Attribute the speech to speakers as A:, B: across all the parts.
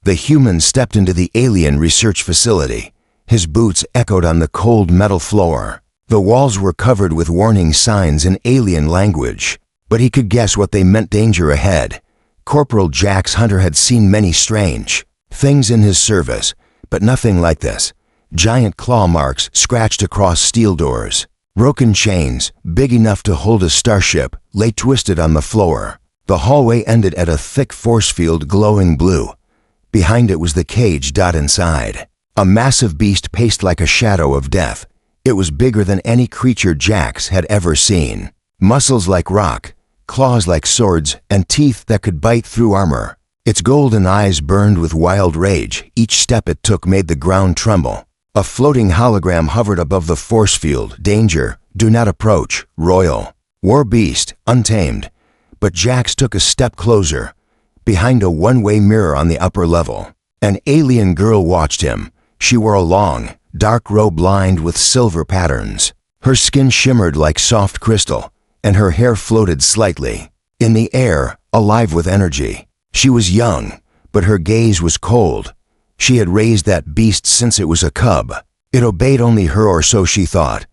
A: The human stepped into the alien research facility. His boots echoed on the cold metal floor. The walls were covered with warning signs in alien language, but he could guess what they meant: danger ahead. Corporal Jax Hunter had seen many strange things in his service, but nothing like this. Giant claw marks scratched across steel doors. Broken chains, big enough to hold a starship, lay twisted on the floor. The hallway ended at a thick force field glowing blue. Behind it was the cage. Inside, a massive beast paced like a shadow of death. It was bigger than any creature Jax had ever seen. Muscles like rock, claws like swords, and teeth that could bite through armor. Its golden eyes burned with wild rage. Each step it took made the ground tremble. A floating hologram hovered above the force field. Danger, do not approach, Royal. War beast, untamed. But Jax took a step closer. Behind a one-way mirror on the upper level, an alien girl watched him. She wore a long, dark robe lined with silver patterns. Her skin shimmered like soft crystal, and her hair floated slightly in the air, alive with energy. She was young, but her gaze was cold. She had raised that beast since it was a cub. It obeyed only her, or so she thought.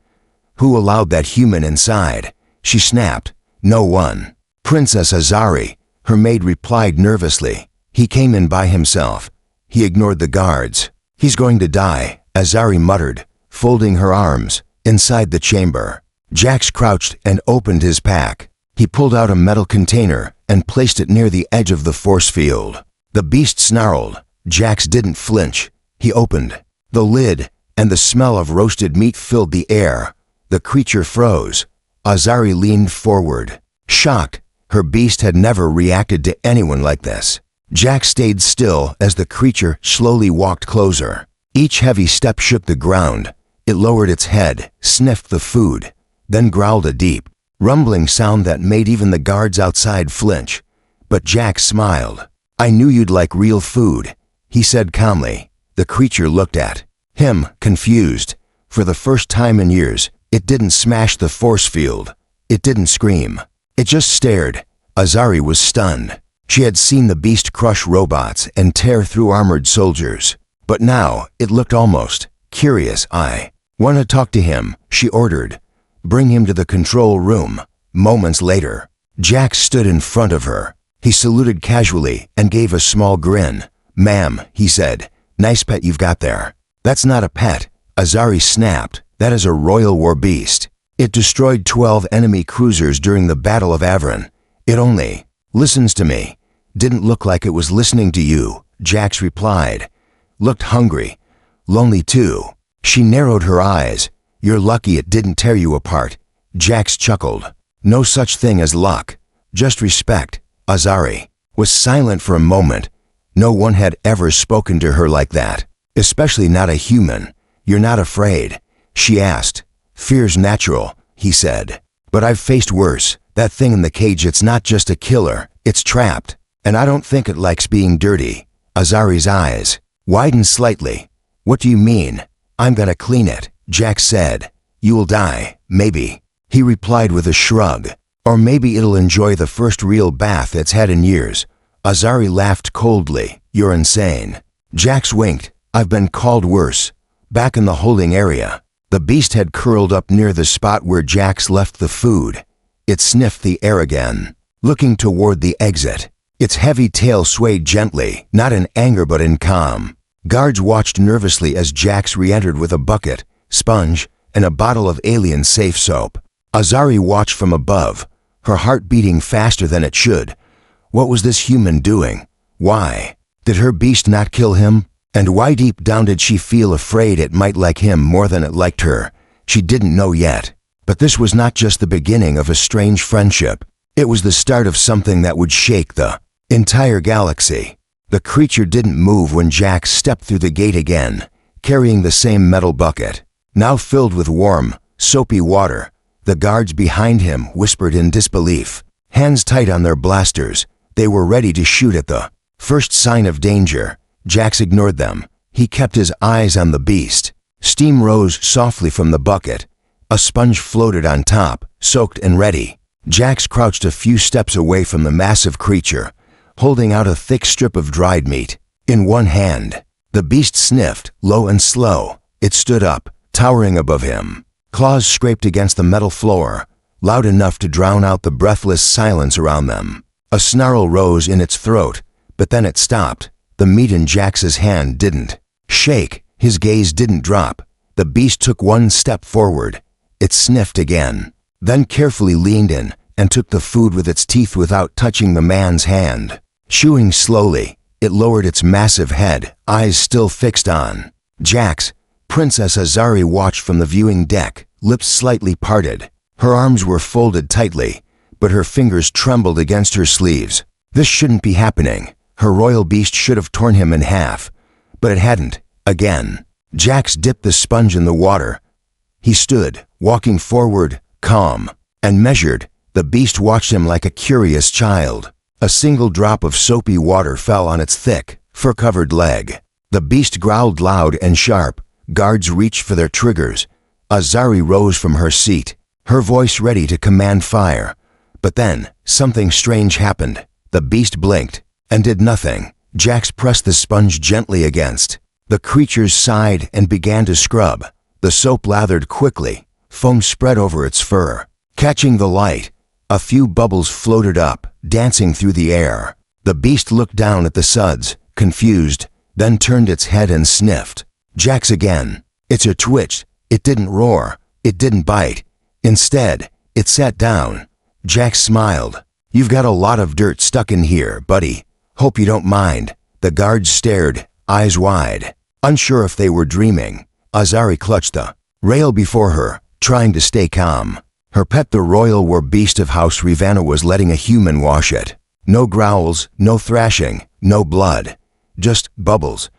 A: Who allowed that human inside? She snapped. No one. Princess Azari, her maid replied nervously. He came in by himself. He ignored the guards. He's going to die, Azari muttered, folding her arms. Inside the chamber, Jax crouched and opened his pack. He pulled out a metal container and placed it near the edge of the force field. The beast snarled. Jax didn't flinch. He opened the lid, and the smell of roasted meat filled the air. The creature froze. Azari leaned forward, shocked. Her beast had never reacted to anyone like this. Jax stayed still as the creature slowly walked closer. Each heavy step shook the ground. It lowered its head, sniffed the food, then growled a deep, rumbling sound that made even the guards outside flinch. But Jax smiled. I knew you'd like real food, he said calmly. The creature looked at him, confused. For the first time in years, it didn't smash the force field. It didn't scream. It just stared. Azari was stunned. She had seen the beast crush robots and tear through armored soldiers. But now, it looked almost curious. I want to talk to him, she ordered. Bring him to the control room. Moments later, Jax stood in front of her. He saluted casually and gave a small grin. Ma'am, he said, nice pet you've got there. That's not a pet, Azari snapped. That is a royal war beast. It destroyed 12 enemy cruisers during the Battle of Avron. It only listens to me. Didn't look like it was listening to you, Jax replied. Looked hungry. Lonely too. She narrowed her eyes. You're lucky it didn't tear you apart. Jax chuckled. No such thing as luck. Just respect. Azari was silent for a moment. No one had ever spoken to her like that, especially not a human. You're not afraid? She asked. Fear's natural, he said. But I've faced worse. That thing in the cage, it's not just a killer, it's trapped. And I don't think it likes being dirty. Azari's eyes widened slightly. What do you mean? I'm gonna clean it, Jax said. You'll die, maybe, he replied with a shrug. Or maybe it'll enjoy the first real bath it's had in years. Azari laughed coldly. You're insane. Jax winked. I've been called worse. Back in the holding area, the beast had curled up near the spot where Jax left the food. It sniffed the air again, looking toward the exit. Its heavy tail swayed gently, not in anger but in calm. Guards watched nervously as Jax re-entered with a bucket, sponge, and a bottle of alien safe soap. Azari watched from above, her heart beating faster than it should. What was this human doing? Why? Did her beast not kill him? And why deep down did she feel afraid it might like him more than it liked her? She didn't know yet. But this was not just the beginning of a strange friendship. It was the start of something that would shake the entire galaxy. The creature didn't move when Jax stepped through the gate again, carrying the same metal bucket, now filled with warm, soapy water. The guards behind him whispered in disbelief. Hands tight on their blasters, they were ready to shoot at the first sign of danger. Jax ignored them. He kept his eyes on the beast. Steam rose softly from the bucket. A sponge floated on top, soaked and ready. Jax crouched a few steps away from the massive creature, holding out a thick strip of dried meat. in one hand. The beast sniffed, low and slow. It stood up, towering above him. Claws scraped against the metal floor, loud enough to drown out the breathless silence around them. A snarl rose in its throat, but then it stopped. The meat in Jax's hand didn't shake. His gaze didn't drop. The beast took one step forward. It sniffed again, then carefully leaned in and took the food with its teeth without touching the man's hand. Chewing slowly, it lowered its massive head, eyes still fixed on Jax. Princess Azari watched from the viewing deck, lips slightly parted. Her arms were folded tightly, but her fingers trembled against her sleeves. This shouldn't be happening. Her royal beast should have torn him in half, but it hadn't. Again, Jax dipped the sponge in the water. He stood, walking forward, calm and measured. The beast watched him like a curious child. A single drop of soapy water fell on its thick, fur-covered leg. The beast growled loud and sharp. Guards reached for their triggers. Azari rose from her seat, her voice ready to command fire. But then, something strange happened. The beast blinked and did nothing. Jax pressed the sponge gently against. The creatures sighed and began to scrub. The soap lathered quickly. Foam spread over its fur. Catching the light, a few bubbles floated up, dancing through the air. The beast looked down at the suds, confused, then turned its head and sniffed. Jax again. Its ear twitched. It didn't roar. It didn't bite. Instead, it sat down. Jax smiled. "You've got a lot of dirt stuck in here, buddy. Hope you don't mind." The guards stared, eyes wide, unsure if they were dreaming. Azari clutched the rail before her, trying to stay calm. Her pet, the royal war beast of House Rivanna, was letting a human wash it. No growls, no thrashing, no blood. Just bubbles.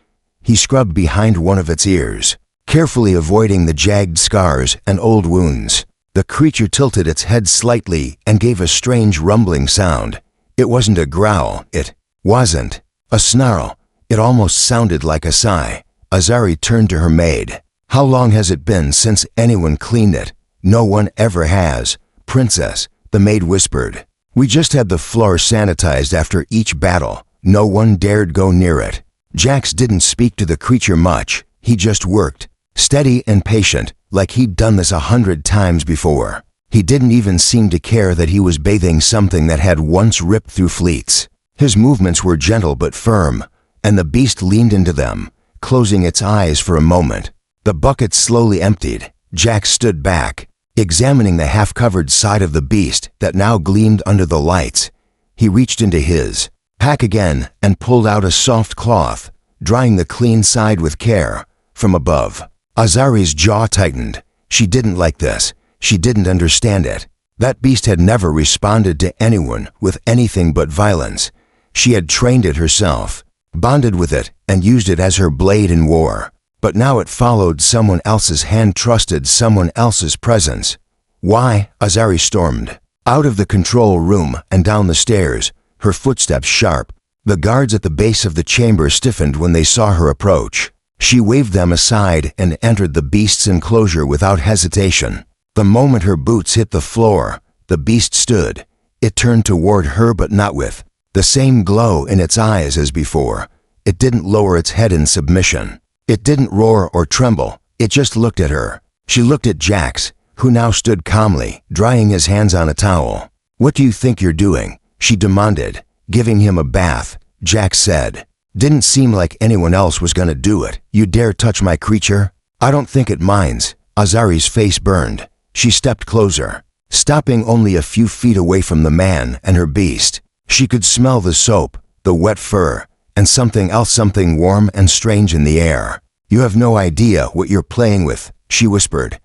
A: He scrubbed behind one of its ears, carefully avoiding the jagged scars and old wounds. The creature tilted its head slightly and gave a strange rumbling sound. It wasn't a growl. It wasn't a snarl. It almost sounded like a sigh. Azari turned to her maid. "How long has it been since anyone cleaned it?" "No one ever has, Princess," the maid whispered. "We just had the floor sanitized after each battle. No one dared go near it." Jax didn't speak to the creature much. He just worked, steady and patient, like he'd done this 100 times before. He didn't even seem to care that he was bathing something that had once ripped through fleets. His movements were gentle but firm, and the beast leaned into them, closing its eyes for a moment. The bucket slowly emptied. Jax stood back, examining the half-covered side of the beast that now gleamed under the lights. He reached into his pack again and pulled out a soft cloth, drying the clean side with care. From above, Azari's jaw tightened. She didn't like this. She didn't understand it. That beast had never responded to anyone with anything but violence. She had trained it herself, bonded with it, and used it as her blade in war. But now it followed someone else's hand, trusted someone else's presence. "Why?" Azari stormed. Out of the control room and down the stairs, her footsteps sharp. The guards at the base of the chamber stiffened when they saw her approach. She waved them aside and entered the beast's enclosure without hesitation. The moment her boots hit the floor, the beast stood. It turned toward her, but not with the same glow in its eyes as before. It didn't lower its head in submission. It didn't roar or tremble. It just looked at her. She looked at Jax, who now stood calmly, drying his hands on a towel. "What do you think you're doing?" she demanded. "Giving him a bath," Jax said. "Didn't seem like anyone else was gonna do it. You dare touch my creature?" "I don't think it minds." Azari's face burned. She stepped closer, stopping only a few feet away from the man and her beast. She could smell the soap, the wet fur, and something else, something warm and strange in the air. "You have no idea what you're playing with," she whispered.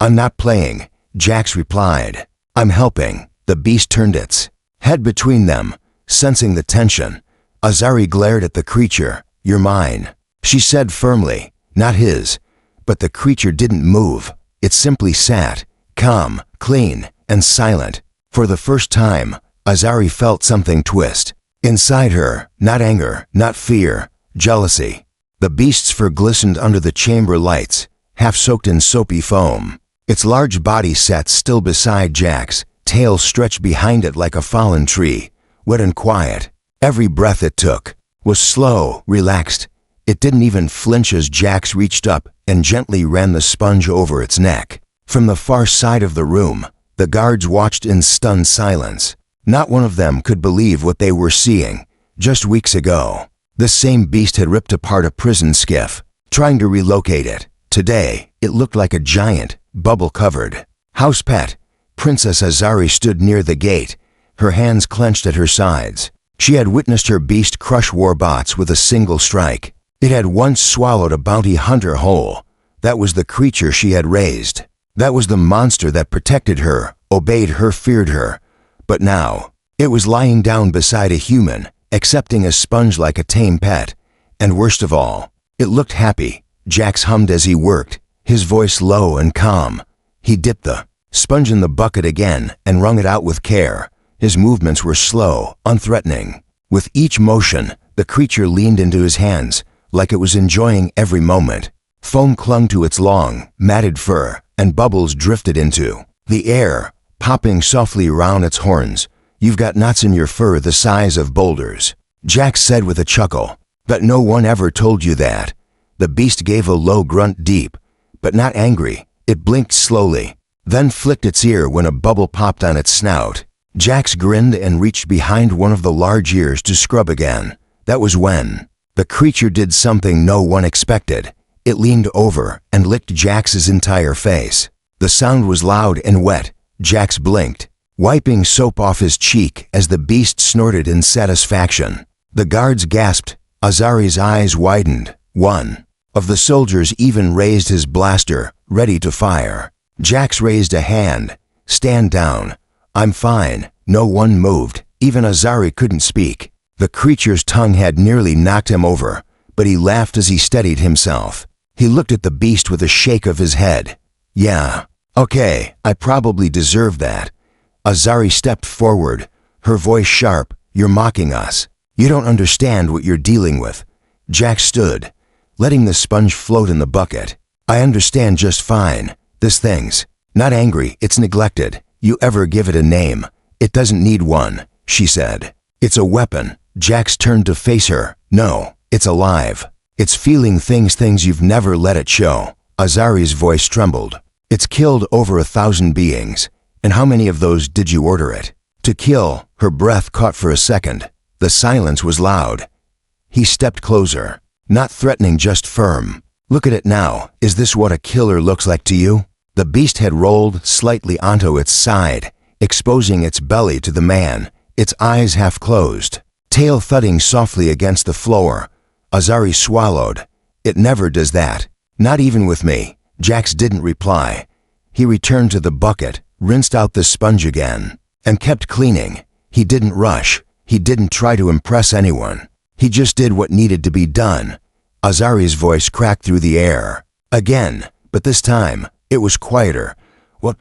A: "I'm not playing," Jax replied. "I'm helping." The beast turned its head between them, sensing the tension. Azari glared at the creature. "You're mine," she said firmly. Not his. But the creature didn't move. It simply sat, calm, clean, and silent. For the first time, Azari felt something twist. Inside her, not anger, not fear, jealousy. The beast's fur glistened under the chamber lights, half soaked in soapy foam. Its large body sat still beside Jax, tail stretched behind it like a fallen tree, wet and quiet. Every breath it took, was slow, relaxed. It didn't even flinch as Jax reached up and gently ran the sponge over its neck. From the far side of the room, the guards watched in stunned silence. Not one of them could believe what they were seeing. Just weeks ago, this same beast had ripped apart a prison skiff, trying to relocate it. Today, it looked like a giant, bubble-covered house pet. Princess Azari stood near the gate, her hands clenched at her sides. She had witnessed her beast crush warbots with a single strike. It had once swallowed a bounty hunter whole. That was the creature she had raised. That was the monster that protected her, obeyed her, feared her. But now, it was lying down beside a human, accepting a sponge like a tame pet. And worst of all, it looked happy. Jax hummed as he worked, his voice low and calm. He dipped the sponge in the bucket again and wrung it out with care. His movements were slow, unthreatening. With each motion, the creature leaned into his hands, like it was enjoying every moment. Foam clung to its long, matted fur, and bubbles drifted into the air, popping softly around its horns. "You've got knots in your fur the size of boulders," Jax said with a chuckle. "But no one ever told you that." The beast gave a low grunt, deep, but not angry. It blinked slowly, then flicked its ear when a bubble popped on its snout. Jax grinned and reached behind one of the large ears to scrub again. That was when the creature did something no one expected. It leaned over and licked Jax's entire face. The sound was loud and wet. Jax blinked, wiping soap off his cheek as the beast snorted in satisfaction. The guards gasped. Azari's eyes widened. One of the soldiers even raised his blaster, ready to fire. Jax raised a hand. "Stand down." "I'm fine." No one moved. Even Azari couldn't speak. The creature's tongue had nearly knocked him over, but he laughed as he steadied himself. He looked at the beast with a shake of his head. "Yeah, okay, I probably deserve that." Azari stepped forward, her voice sharp. "You're mocking us. You don't understand what you're dealing with." Jax stood, letting the sponge float in the bucket. "I understand just fine. This thing's not angry, it's neglected. You ever give it a name?" "It doesn't need one," she said. "It's a weapon." Jax turned to face her. "No, it's alive. It's feeling things you've never let it show." Azari's voice trembled. "It's killed over 1,000 beings. And how many of those did you order it to kill?" Her breath caught for a second. The silence was loud. He stepped closer, not threatening, just firm. "Look at it now. Is this what a killer looks like to you?" The beast had rolled slightly onto its side, exposing its belly to the man, its eyes half closed, tail thudding softly against the floor. Azari swallowed. "It never does that. Not even with me." Jax didn't reply. He returned to the bucket, rinsed out the sponge again, and kept cleaning. He didn't rush. He didn't try to impress anyone. He just did what needed to be done. Azari's voice cracked through the air. Again, but this time, it was quieter. "What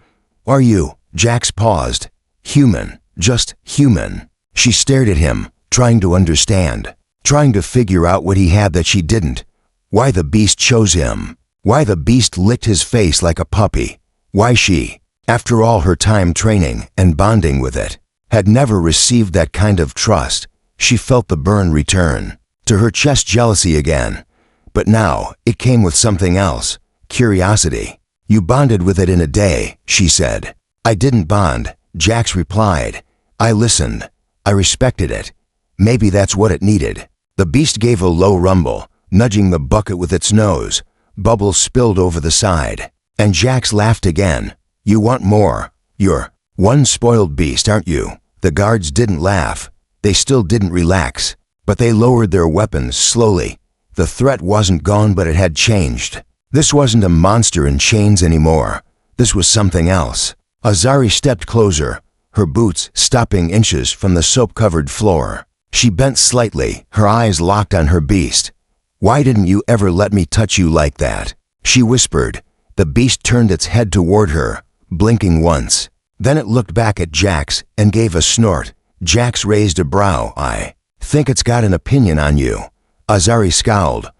A: are you?" Jax paused. "Human. Just human." She stared at him, trying to understand, trying to figure out what he had that she didn't. Why the beast chose him. Why the beast licked his face like a puppy. Why she, after all her time training and bonding with it, had never received that kind of trust. She felt the burn return to her chest, jealousy again. But now, it came with something else. Curiosity. "You bonded with it in a day," she said. "I didn't bond," Jax replied. "I listened. I respected it. Maybe that's what it needed." The beast gave a low rumble, nudging the bucket with its nose. Bubbles spilled over the side. And Jax laughed again. "You want more. You're one spoiled beast, aren't you?" The guards didn't laugh. They still didn't relax. But they lowered their weapons slowly. The threat wasn't gone, but it had changed. This wasn't a monster in chains anymore. This was something else. Azari stepped closer, her boots stopping inches from the soap-covered floor. She bent slightly, her eyes locked on her beast. "Why didn't you ever let me touch you like that?" she whispered. The beast turned its head toward her, blinking once. Then it looked back at Jax and gave a snort. Jax raised a brow. "I think it's got an opinion on you." Azari scowled.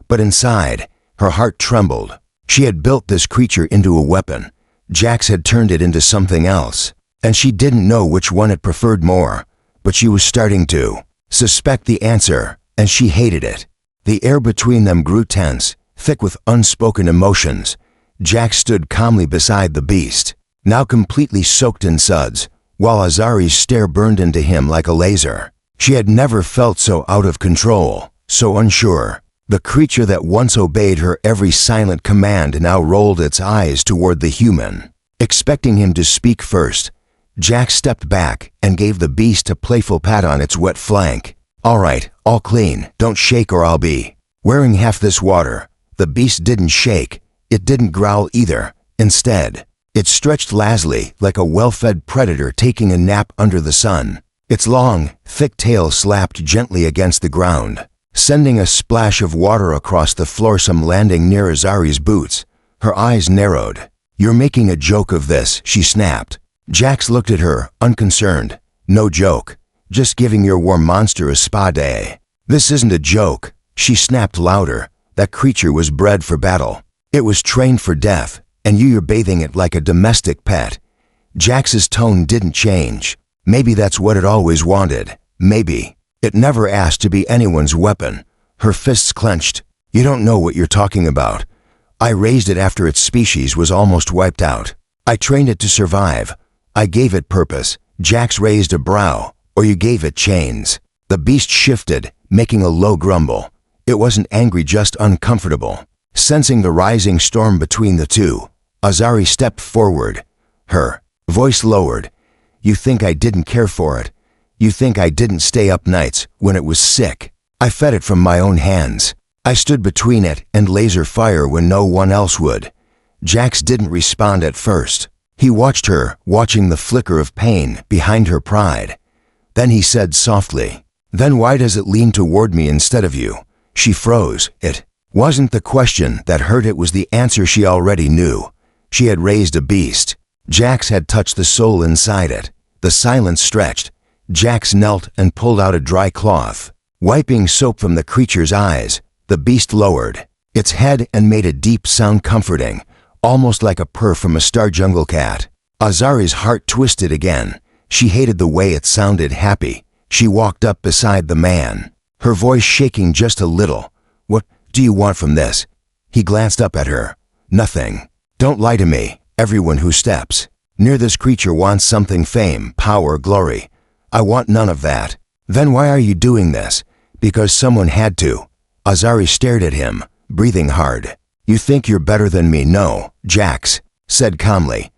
A: But inside, her heart trembled. She had built this creature into a weapon. Jax had turned it into something else. And she didn't know which one it preferred more. But she was starting to suspect the answer. and she hated it. The air between them grew tense, thick with unspoken emotions. Jax stood calmly beside the beast, now completely soaked in suds, while Azari's stare burned into him like a laser. She had never felt so out of control, so unsure. The creature that once obeyed her every silent command now rolled its eyes toward the human, expecting him to speak first. Jax stepped back and gave the beast a playful pat on its wet flank. "All right, all clean, don't shake or I'll be wearing half this water." The beast didn't shake, it didn't growl either. Instead, it stretched lazily like a well-fed predator taking a nap under the sun. Its long, thick tail slapped gently against the ground, sending a splash of water across the floorsome landing near Azari's boots. Her eyes narrowed. "You're making a joke of this," she snapped. Jax looked at her, unconcerned. "No joke. Just giving your war monster a spa day." "This isn't a joke," she snapped louder. "That creature was bred for battle. It was trained for death, and you're bathing it like a domestic pet." Jax's tone didn't change. Maybe that's what it always wanted. Maybe. It never asked to be anyone's weapon. Her fists clenched. "You don't know what you're talking about. I raised it after its species was almost wiped out. I trained it to survive. I gave it purpose." Jax raised a brow. "Or you gave it chains." The beast shifted, making a low grumble. It wasn't angry, just uncomfortable. Sensing the rising storm between the two, Azari stepped forward. Her voice lowered. "You think I didn't care for it? You think I didn't stay up nights when it was sick? I fed it from my own hands. I stood between it and laser fire when no one else would." Jax didn't respond at first. He watched her, watching the flicker of pain behind her pride. Then he said softly, "Then why does it lean toward me instead of you?" She froze. It wasn't the question that hurt, it was the answer she already knew. She had raised a beast. Jax had touched the soul inside it. The silence stretched. Jax knelt and pulled out a dry cloth. Wiping soap from the creature's eyes, the beast lowered its head and made a deep sound, comforting, almost like a purr from a star jungle cat. Azari's heart twisted again. She hated the way it sounded happy. She walked up beside the man, her voice shaking just a little. "What do you want from this?" He glanced up at her. "Nothing. Don't lie to me. Everyone who steps near this creature wants something: fame, power, glory. I want none of that." "Then why are you doing this?" "Because someone had to." Azari stared at him, breathing hard. "You think you're better than me?" "No," Jax said calmly.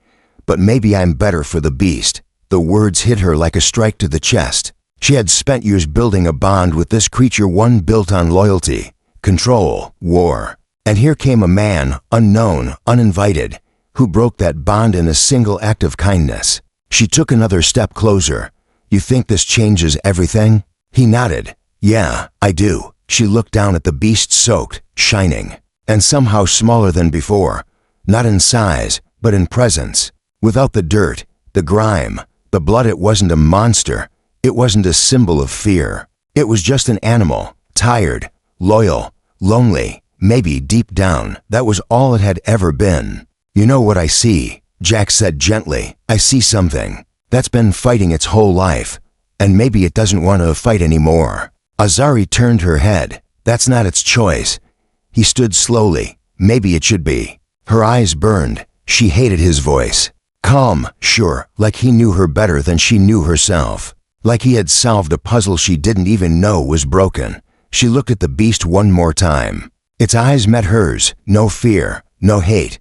A: "But maybe I'm better for the beast." The words hit her like a strike to the chest. She had spent years building a bond with this creature, one built on loyalty, control, war. And here came a man, unknown, uninvited, who broke that bond in a single act of kindness. She took another step closer. "You think this changes everything?" He nodded. "Yeah, I do." She looked down at the beast, soaked, shining, and somehow smaller than before. Not in size, but in presence. Without the dirt, the grime, the blood, it wasn't a monster. It wasn't a symbol of fear. It was just an animal, tired, loyal, lonely. Maybe deep down, that was all it had ever been. "You know what I see," Jax said gently. "I see something that's been fighting its whole life, and maybe it doesn't want to fight anymore." Azari turned her head. "That's not its choice." He stood slowly. "Maybe it should be." Her eyes burned. She hated his voice. Calm, sure, like he knew her better than she knew herself. Like he had solved a puzzle she didn't even know was broken. She looked at the beast one more time. Its eyes met hers. No fear, no hate,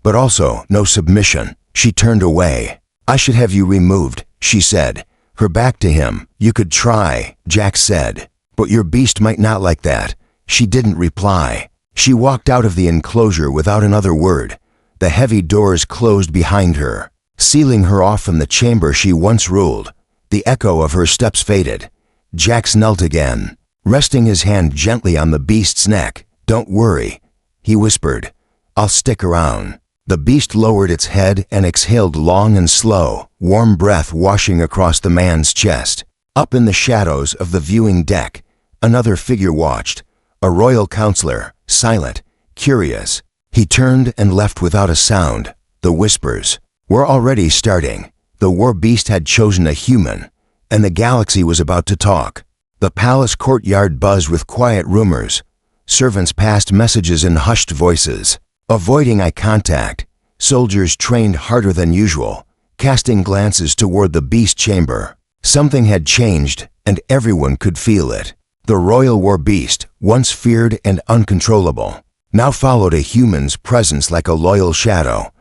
A: but also no submission. She turned away. "I should have you removed," she said, her back to him. "You could try," Jax said, "but your beast might not like that." She didn't reply. She walked out of the enclosure without another word. The heavy doors closed behind her, sealing her off from the chamber she once ruled. The echo of her steps faded. Jax knelt again, resting his hand gently on the beast's neck. "Don't worry," he whispered. "I'll stick around." The beast lowered its head and exhaled long and slow, warm breath washing across the man's chest. Up in the shadows of the viewing deck, another figure watched, a royal counselor, silent, curious. He turned and left without a sound. The whispers were already starting. The war beast had chosen a human, and the galaxy was about to talk. The palace courtyard buzzed with quiet rumors. Servants passed messages in hushed voices, avoiding eye contact. Soldiers trained harder than usual, casting glances toward the beast chamber. Something had changed, and everyone could feel it. The royal war beast, once feared and uncontrollable, now followed a human's presence like a loyal shadow.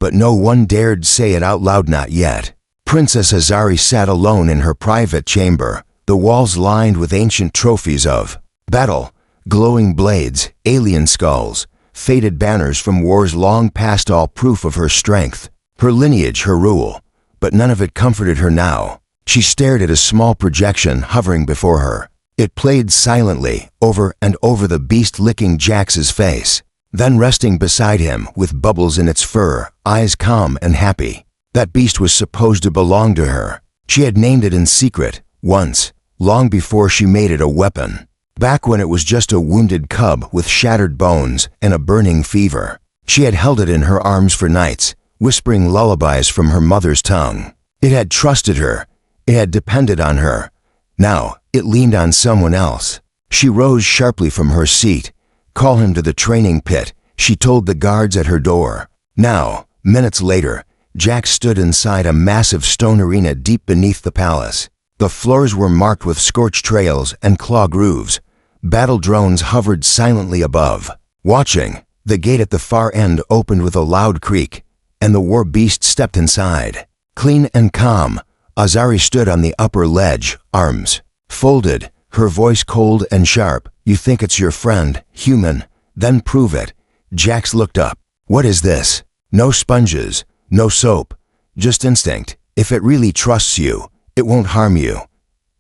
A: But no one dared say it out loud, not yet. Princess Azari sat alone in her private chamber, the walls lined with ancient trophies of battle, glowing blades, alien skulls, faded banners from wars long past, all proof of her strength, her lineage, her rule. But none of it comforted her now. She stared at a small projection hovering before her. It played silently, over and over the beast, licking Jax's face, then resting beside him with bubbles in its fur, eyes calm and happy. That beast was supposed to belong to her. She had named it in secret, once, long before she made it a weapon. Back when it was just a wounded cub with shattered bones and a burning fever. She had held it in her arms for nights, whispering lullabies from her mother's tongue. It had trusted her. It had depended on her. Now, it leaned on someone else. She rose sharply from her seat. Call him to the training pit, she told the guards at her door. Now, minutes later, Jax stood inside a massive stone arena deep beneath the palace. The floors were marked with scorched trails and claw grooves. Battle drones hovered silently above, watching. The gate at the far end opened with a loud creak, and the war beast stepped inside. Clean and calm, Azari stood on the upper ledge, arms folded, her voice cold and sharp. You think it's your friend, human? Then prove it. Jax looked up. What is this? No sponges, no soap, just instinct. If it really trusts you, it won't harm you.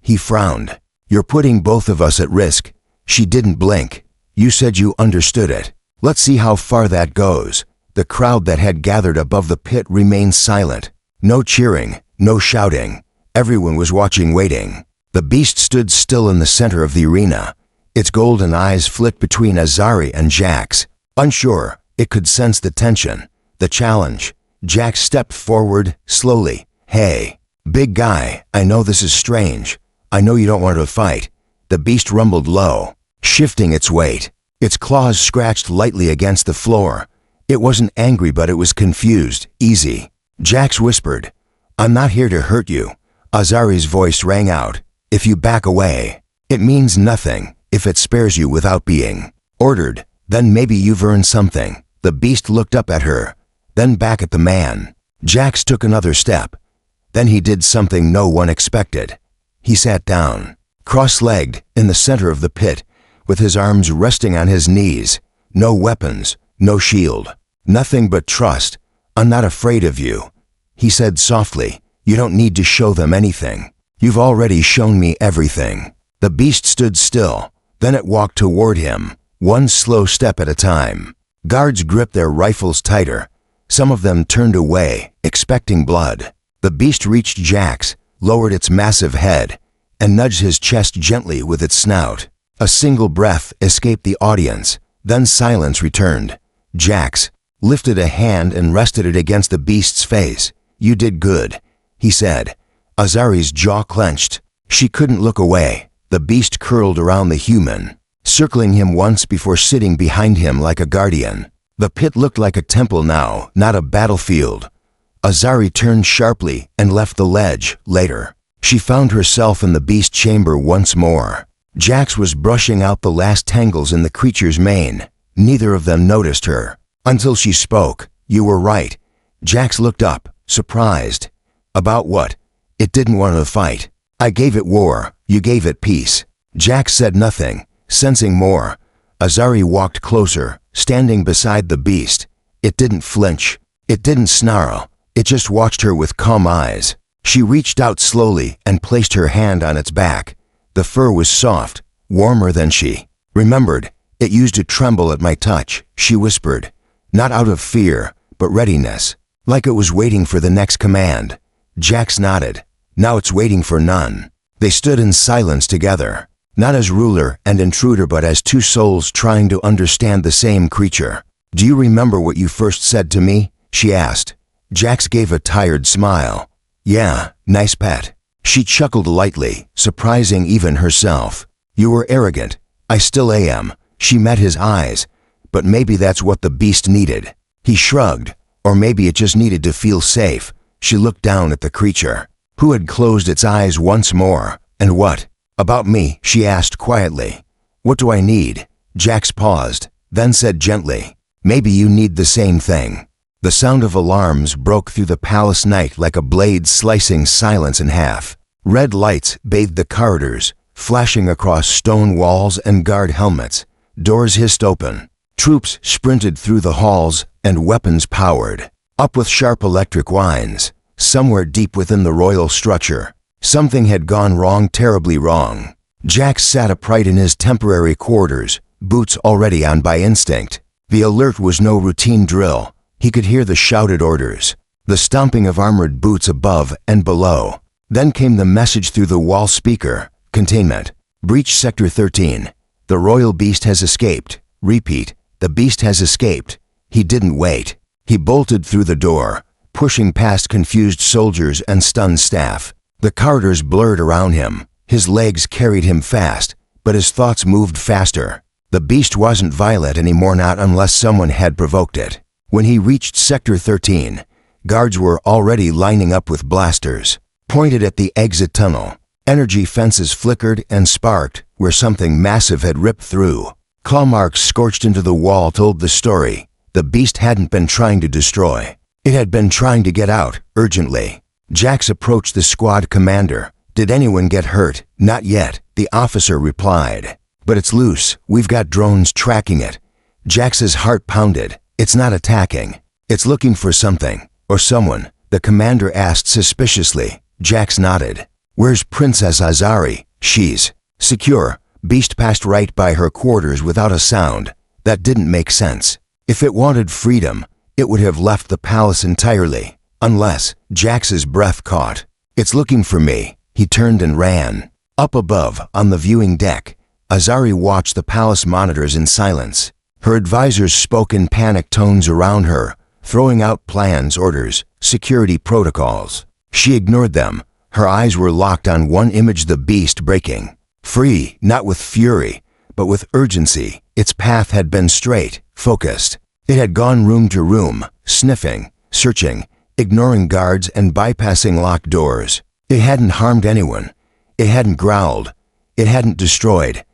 A: He frowned. You're putting both of us at risk. She didn't blink. You said you understood it. Let's see how far that goes. The crowd that had gathered above the pit remained silent. No cheering, no shouting. Everyone was watching, waiting. The beast stood still in the center of the arena. Its golden eyes flicked between Azari and Jax. Unsure, it could sense the tension, the challenge. Jax stepped forward, slowly. Hey, big guy, I know this is strange. I know you don't want to fight. The beast rumbled low, shifting its weight. Its claws scratched lightly against the floor. It wasn't angry, but it was confused, easy. Jax whispered, I'm not here to hurt you. Azari's voice rang out. If you back away, it means nothing. If it spares you without being ordered, then maybe you've earned something. The beast looked up at her, then back at the man. Jax took another step. Then he did something no one expected. He sat down, cross-legged, in the center of the pit, with his arms resting on his knees. No weapons, no shield, nothing but trust. I'm not afraid of you, he said softly. You don't need to show them anything. You've already shown me everything. The beast stood still. Then it walked toward him, one slow step at a time. Guards gripped their rifles tighter. Some of them turned away, expecting blood. The beast reached Jax, lowered its massive head, and nudged his chest gently with its snout. A single breath escaped the audience, then silence returned. Jax lifted a hand and rested it against the beast's face. You did good, he said. Azari's jaw clenched. She couldn't look away. The beast curled around the human, circling him once before sitting behind him like a guardian. The pit looked like a temple now, not a battlefield. Azari turned sharply and left the ledge. Later, she found herself in the beast chamber once more. Jax was brushing out the last tangles in the creature's mane. Neither of them noticed her, until she spoke. You were right. Jax looked up, surprised. About what? It didn't want to fight. I gave it war, you gave it peace. Jax said nothing, sensing more. Azari walked closer, standing beside the beast. It didn't flinch. It didn't snarl. It just watched her with calm eyes. She reached out slowly and placed her hand on its back. The fur was soft, warmer than she remembered. It used to tremble at my touch, she whispered. Not out of fear, but readiness, like it was waiting for the next command. Jax nodded. Now it's waiting for none. They stood in silence together, not as ruler and intruder, but as two souls trying to understand the same creature. Do you remember what you first said to me? She asked. Jax gave a tired smile. Yeah, nice pet. She chuckled lightly, surprising even herself. "You were arrogant. I still am." She met his eyes. But maybe that's what the beast needed. He shrugged. Or maybe it just needed to feel safe. She looked down at the creature, who had closed its eyes once more. "And what about me?" she asked quietly. "What do I need?" Jax paused, then said gently, "Maybe you need the same thing." The sound of alarms broke through the palace night like a blade slicing silence in half. Red lights bathed the corridors, flashing across stone walls and guard helmets. Doors hissed open. Troops sprinted through the halls, and weapons powered up with sharp electric whines. Somewhere deep within the royal structure, something had gone wrong, terribly wrong. Jax sat upright in his temporary quarters, boots already on by instinct. The alert was no routine drill. He could hear the shouted orders, the stomping of armored boots above and below. Then came the message through the wall speaker: "Containment. Breach Sector 13. The royal beast has escaped. Repeat, the beast has escaped." He didn't wait. He bolted through the door, pushing past confused soldiers and stunned staff. The corridors blurred around him. His legs carried him fast, but his thoughts moved faster. The beast wasn't violent anymore, not unless someone had provoked it. When he reached Sector 13, guards were already lining up with blasters, pointed at the exit tunnel. Energy fences flickered and sparked where something massive had ripped through. Claw marks scorched into the wall told the story. The beast hadn't been trying to destroy. It had been trying to get out, urgently. Jax approached the squad commander. "Did anyone get hurt?" "Not yet," the officer replied. "But it's loose. We've got drones tracking it." Jax's heart pounded. "It's not attacking. It's looking for something, or someone," the commander asked suspiciously. Jax nodded. "Where's Princess Azari?" "She's secure." Beast passed right by her quarters without a sound. That didn't make sense. If it wanted freedom, it would have left the palace entirely. Unless Jax's breath caught. "It's looking for me." He turned and ran. Up above, on the viewing deck, Azari watched the palace monitors in silence. Her advisors spoke in panic tones around her, throwing out plans, orders, security protocols. She ignored them. Her eyes were locked on one image: the beast breaking free, not with fury, but with urgency. Its path had been straight, focused. It had gone room to room, sniffing, searching, ignoring guards and bypassing locked doors. It hadn't harmed anyone. It hadn't growled. It hadn't destroyed.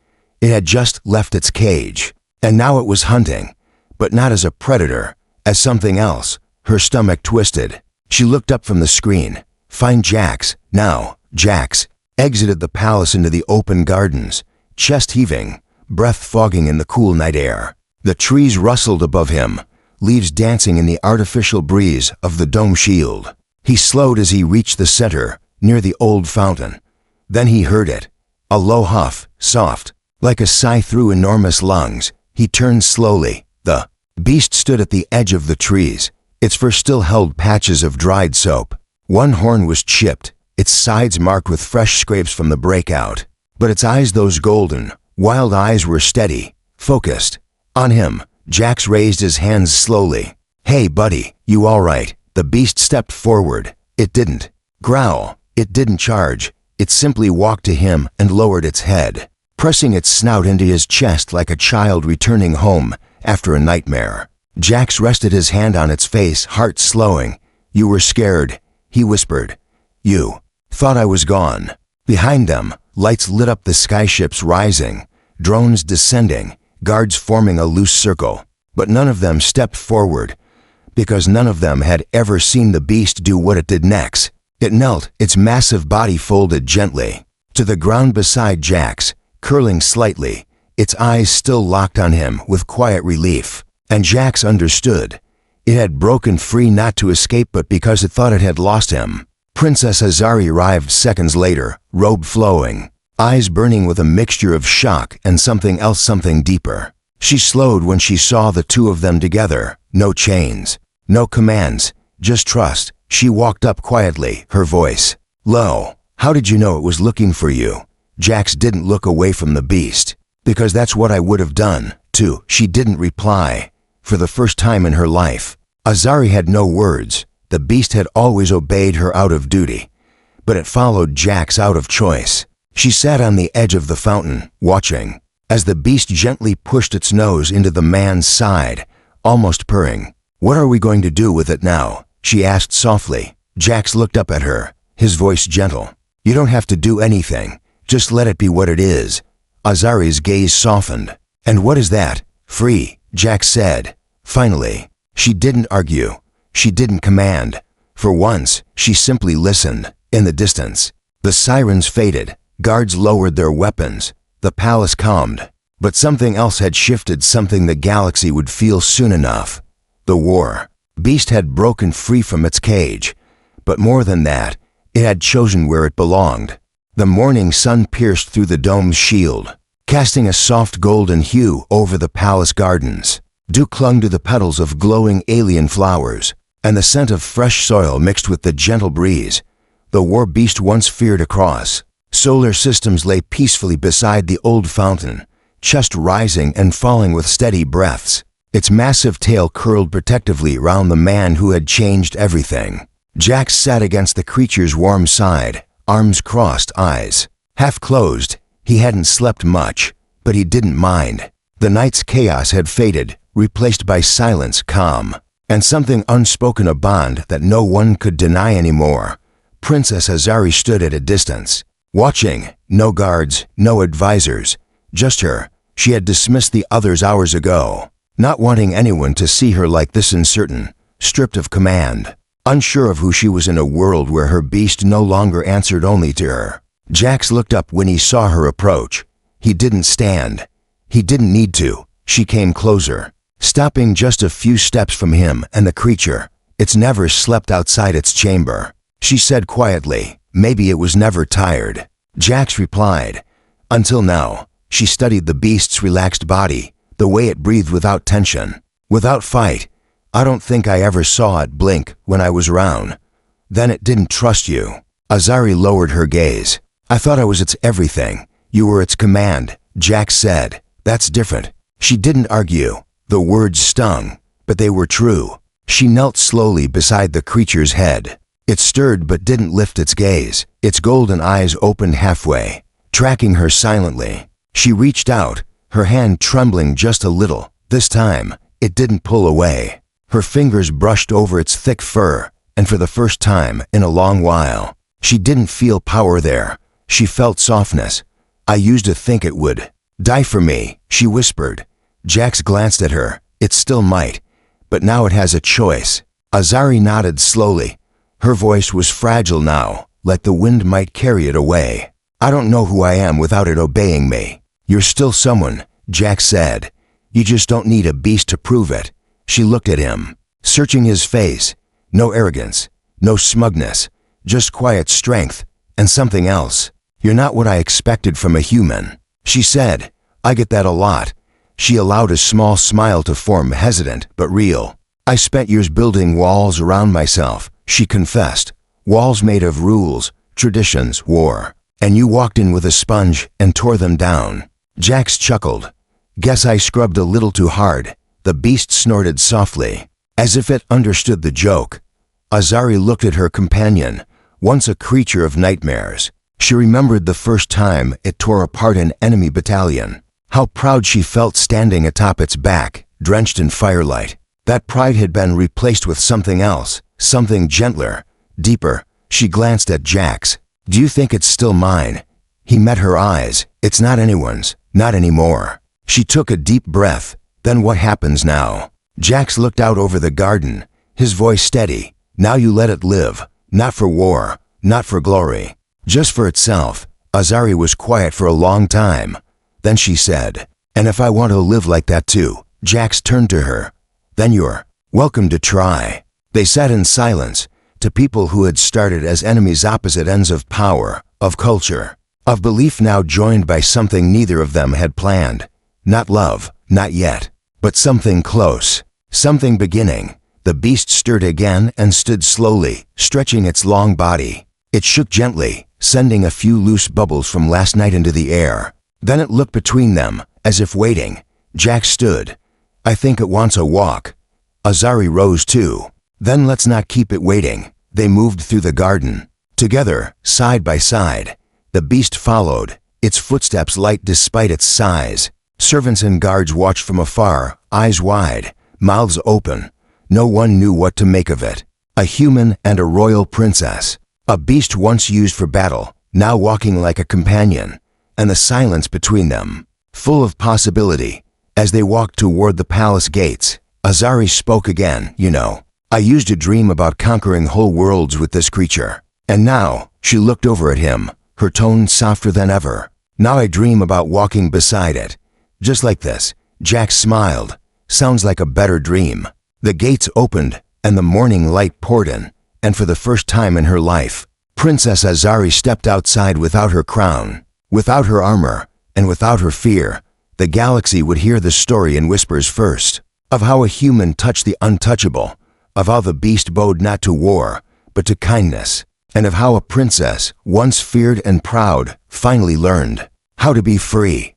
A: It had just left its cage. And now it was hunting, but not as a predator, as something else. Her stomach twisted. She looked up from the screen. Find Jax, now. Jax exited the palace into the open gardens, chest heaving, breath fogging in the cool night air. The trees rustled above him, leaves dancing in the artificial breeze of the dome shield. He slowed as he reached the center, near the old fountain. Then he heard it. A low huff, soft, like a sigh through enormous lungs. He turned slowly. The beast stood at the edge of the trees. Its fur still held patches of dried soap. One horn was chipped, its sides marked with fresh scrapes from the breakout. But its eyes, those golden, wild eyes, were steady, focused. On him. Jax raised his hands slowly. "Hey, buddy, you all right?" The beast stepped forward. It didn't growl. It didn't charge. It simply walked to him and lowered its head, pressing its snout into his chest like a child returning home after a nightmare. Jax rested his hand on its face, heart slowing. "You were scared," he whispered. "You thought I was gone." Behind them, lights lit up the skyships rising, drones descending, guards forming a loose circle. But none of them stepped forward, because none of them had ever seen the beast do what it did next. It knelt, its massive body folded gently to the ground beside Jax, curling slightly, its eyes still locked on him with quiet relief. And Jax understood. It had broken free not to escape but because it thought it had lost him. Princess Azari arrived seconds later, robe flowing, eyes burning with a mixture of shock and something else, something deeper. She slowed when she saw the two of them together. No chains, no commands, just trust. She walked up quietly, her voice low. "How did you know it was looking for you?" Jax didn't look away from the beast. "Because that's what I would have done, too." She didn't reply. For the first time in her life, Azari had no words. The beast had always obeyed her out of duty. but it followed Jax out of choice. She sat on the edge of the fountain, watching, as the beast gently pushed its nose into the man's side, almost purring. "What are we going to do with it now?" she asked softly. Jax looked up at her, his voice gentle. "You don't have to do anything. Just let it be what it is." Azari's gaze softened. "And what is that?" "Free," Jax said. Finally, she didn't argue. She didn't command. For once, she simply listened. In the distance, the sirens faded. Guards lowered their weapons. The palace calmed. But something else had shifted, something the galaxy would feel soon enough. The war. Beast had broken free from its cage. But more than that, it had chosen where it belonged. The morning sun pierced through the dome's shield, casting a soft golden hue over the palace gardens. Dew clung to the petals of glowing alien flowers, and the scent of fresh soil mixed with the gentle breeze the war beast once feared across. Solar systems lay peacefully beside the old fountain, chest rising and falling with steady breaths. Its massive tail curled protectively round the man who had changed everything. Jax sat against the creature's warm side, arms crossed, eyes half closed. He hadn't slept much, but he didn't mind. The night's chaos had faded, replaced by silence, calm, and something unspoken, a bond that no one could deny anymore. Princess Azari stood at a distance, watching. No guards, no advisors, just her. She had dismissed the others hours ago, not wanting anyone to see her like this, uncertain, stripped of command, unsure of who she was in a world where her beast no longer answered only to her. Jax looked up when he saw her approach. He didn't stand. He didn't need to. She came closer, stopping just a few steps from him and the creature. "It's never slept outside its chamber," she said quietly. "Maybe it was never tired." Jax replied. "Until now." She studied the beast's relaxed body, the way it breathed without tension, without fight. "I don't think I ever saw it blink when I was around." "Then it didn't trust you." Azari lowered her gaze. "I thought I was its everything. You were its command," Jax said. "That's different." She didn't argue. The words stung, but they were true. She knelt slowly beside the creature's head. It stirred but didn't lift its gaze. Its golden eyes opened halfway, tracking her silently. She reached out, her hand trembling just a little. This time, it didn't pull away. Her fingers brushed over its thick fur, and for the first time in a long while, she didn't feel power there. She felt softness. "I used to think it would die for me," she whispered. Jax glanced at her. "It still might, but now it has a choice." Azari nodded slowly. Her voice was fragile now, like the wind might carry it away. "I don't know who I am without it obeying me." "You're still someone," Jax said. "You just don't need a beast to prove it." She looked at him, searching his face. No arrogance, no smugness, just quiet strength, and something else. "You're not what I expected from a human," she said. "I get that a lot." She allowed a small smile to form, hesitant but real. "I spent years building walls around myself," she confessed. "Walls made of rules, traditions, war. And you walked in with a sponge and tore them down." Jax chuckled. "Guess I scrubbed a little too hard." The beast snorted softly, as if it understood the joke. Azari looked at her companion, once a creature of nightmares. She remembered the first time it tore apart an enemy battalion. How proud she felt standing atop its back, drenched in firelight. That pride had been replaced with something else, something gentler, deeper. She glanced at Jax. "Do you think it's still mine?" He met her eyes. "It's not anyone's, not anymore." She took a deep breath. "Then what happens now?" Jax looked out over the garden, his voice steady. "Now you let it live, not for war, not for glory, just for itself." Azari was quiet for a long time. Then she said, "And if I want to live like that too?" Jax turned to her. "Then you're welcome to try." They sat in silence, to people who had started as enemies, opposite ends of power, of culture, of belief, now joined by something neither of them had planned. Not love, not yet, but something close, something beginning. The beast stirred again and stood slowly, stretching its long body. It shook gently, sending a few loose bubbles from last night into the air. Then it looked between them, as if waiting. Jax stood. "I think it wants a walk." Azari rose too. "Then let's not keep it waiting." They moved through the garden, Together, side by side, the beast followed, its footsteps light despite its size. Servants and guards watched from afar, eyes wide, mouths open. No one knew what to make of it. A human and a royal princess. A beast once used for battle, now walking like a companion. And the silence between them, full of possibility. As they walked toward the palace gates, Azari spoke again, "You know, I used to dream about conquering whole worlds with this creature. And now," she looked over at him, her tone softer than ever. "Now I dream about walking beside it. Just like this." Jack smiled. "Sounds like a better dream." The gates opened, and the morning light poured in, and for the first time in her life, Princess Azari stepped outside without her crown, without her armor, and without her fear. The galaxy would hear the story in whispers first, of how a human touched the untouchable, of how the beast bowed not to war, but to kindness, and of how a princess, once feared and proud, finally learned how to be free.